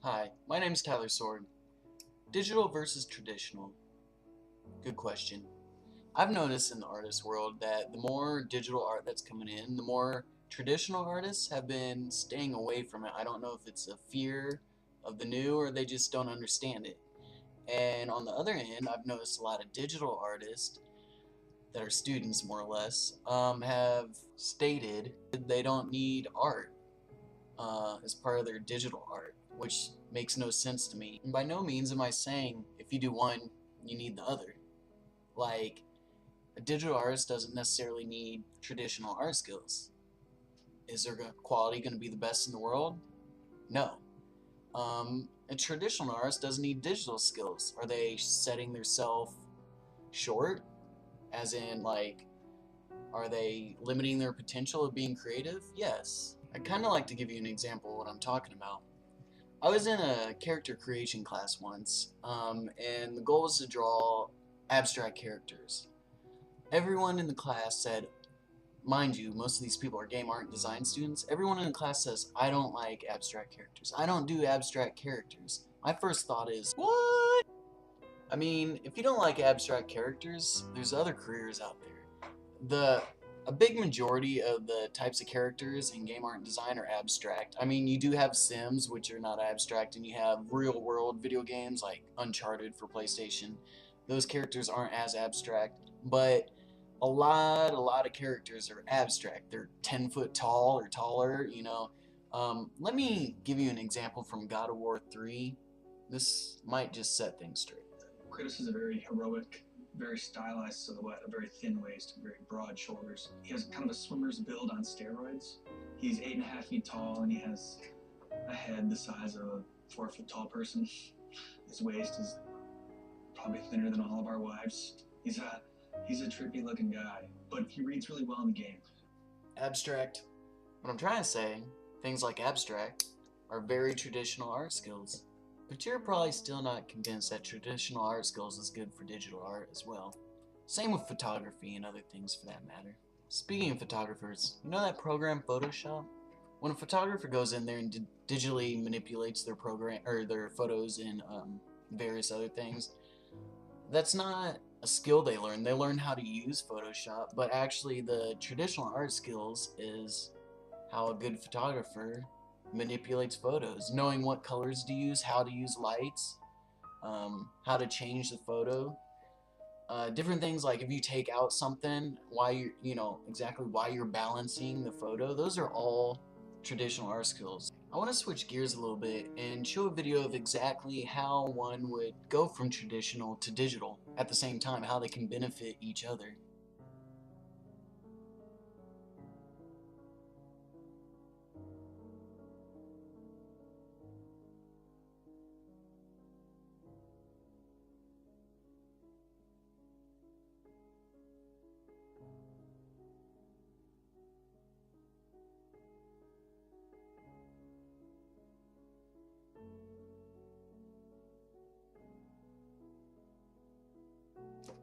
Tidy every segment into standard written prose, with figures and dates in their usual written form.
Hi, my name is Tyler Sorg. Digital versus traditional. Good question. I've noticed in the artist world that the more digital art that's coming in, the more traditional artists have been staying away from it. I don't know if it's a fear of the new or they just don't understand it. And on the other hand, I've noticed a lot of digital artists that are students, more or less, have stated they don't need art as part of their digital art, which makes no sense to me. And by no means am I saying if you do one, you need the other. Like, a digital artist doesn't necessarily need traditional art skills. Is their quality going to be the best in the world? No. A traditional artist doesn't need digital skills. Are they setting themselves short? As in, like, are they limiting their potential of being creative? Yes. I'd kind of like to give you an example of what I'm talking about. I was in a character creation class once, and the goal was to draw abstract characters. Everyone in the class said, mind you, most of these people are game art and design students. Everyone in the class says, I don't like abstract characters. I don't do abstract characters. My first thought is, what? I mean, if you don't like abstract characters, there's other careers out there. A big majority of the types of characters in game art and design are abstract. I mean, you do have Sims, which are not abstract, and you have real world video games like Uncharted for PlayStation. Those characters aren't as abstract, but a lot of characters are abstract. They're 10 foot tall or taller. Let me give you an example from God of War 3. This might just set things straight. Kratos is a very heroic, very stylized silhouette, a very thin waist, very broad shoulders. He has kind of a swimmer's build on steroids. He's 8.5 feet tall, and he has a head the size of a 4 foot tall person. His waist is probably thinner than all of our wives. He's a trippy looking guy, but he reads really well in the game. Abstract. What I'm trying to say, things like abstract are very traditional art skills. But you're probably still not convinced that traditional art skills is good for digital art as well. Same with photography and other things for that matter. Speaking of photographers, you know that program Photoshop? When a photographer goes in there and digitally manipulates their program or their photos in various other things, that's not a skill they learn. They learn how to use Photoshop, but actually the traditional art skills is how a good photographer manipulates photos, knowing what colors to use, how to use lights, how to change the photo. Different things like if you take out something, why exactly why you're balancing the photo. Those are all traditional art skills. I want to switch gears a little bit and show a video of exactly how one would go from traditional to digital at the same time, how they can benefit each other.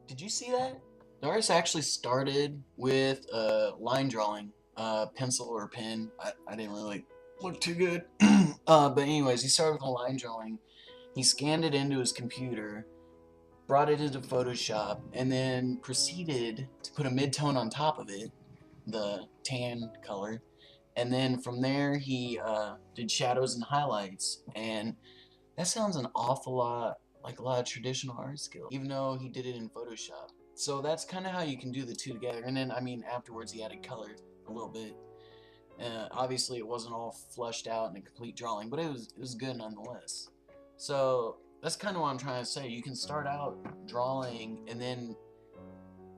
Did you see that? The artist actually started with line drawing, pencil or pen. I didn't really look too good. But anyways, he started with a line drawing. He scanned it into his computer, brought it into Photoshop, and then proceeded to put a midtone on top of it, the tan color. And then from there, he did shadows and highlights. And that sounds an awful lot like a lot of traditional art skill, even though he did it in Photoshop. So that's kind of how you can do the two together. And then, I mean, afterwards he added color a little bit. Obviously, it wasn't all flushed out in a complete drawing, but it was good nonetheless. So that's kind of what I'm trying to say. You can start out drawing, and then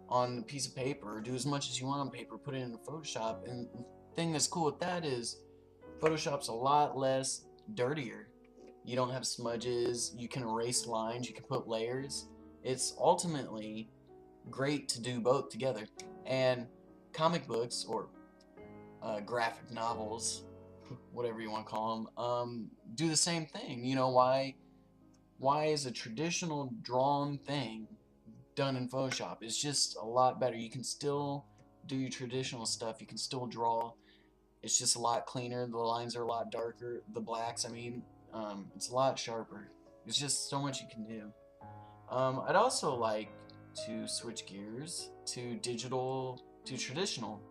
on a piece of paper, do as much as you want on paper, put it into Photoshop. And the thing that's cool with that is Photoshop's a lot less dirtier. You don't have smudges, you can erase lines, you can put layers. It's ultimately great to do both together. And comic books or graphic novels, whatever you want to call them, do the same thing. You know, why is a traditional drawn thing done in Photoshop? It's just a lot better. You can still do your traditional stuff. You can still draw. It's just a lot cleaner. The lines are a lot darker. The blacks, I mean, It's a lot sharper. There's just so much you can do. I'd also like to switch gears to digital to traditional.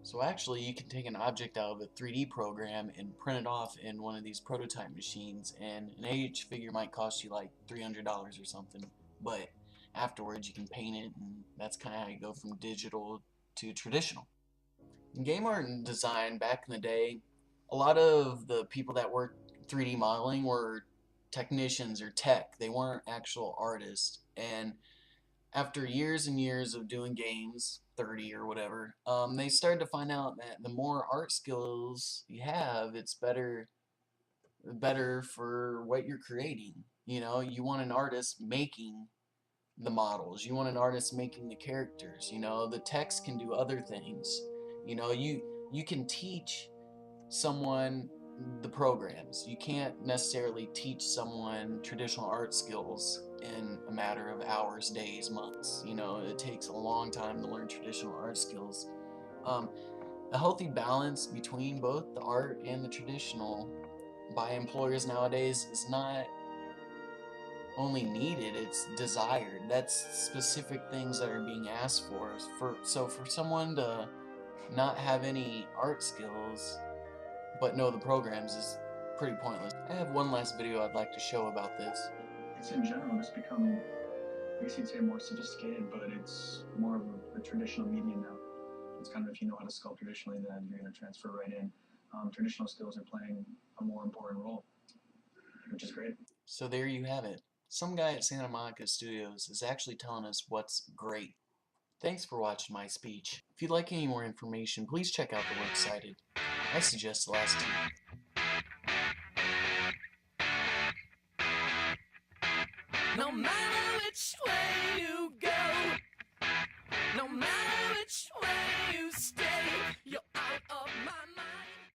So actually, you can take an object out of a 3D program and print it off in one of these prototype machines, and an AH figure might cost you like $300 or something, but afterwards you can paint it, and that's kind of how you go from digital to traditional. In game art and design back in the day, a lot of the people that worked 3D modeling were technicians or tech. They weren't actual artists, and after years and years of doing games, 30 or whatever, they started to find out that the more art skills you have, it's better for what you're creating. You know, you want an artist making the models, you want an artist making the characters. You know, the text can do other things. You know, you can teach someone the programs. You can't necessarily teach someone traditional art skills in a matter of hours, days, months. You know, it takes a long time to learn traditional art skills. Um, a healthy balance between both the art and the traditional by employers nowadays is not only needed, it's desired. That's specific things that are being asked for. So for someone to not have any art skills but know the programs is pretty pointless. I have one last video I'd like to show about this. It's in general just become, I guess you'd say, more sophisticated, but it's more of a traditional medium now. It's kind of, if you know how to sculpt traditionally, then you're going to transfer right in. Traditional skills are playing a more important role, which is great. So there you have it. Some guy at Santa Monica Studios is actually telling us what's great. Thanks for watching my speech. If you'd like any more information, please check out the works cited. I suggest the last two. No matter which way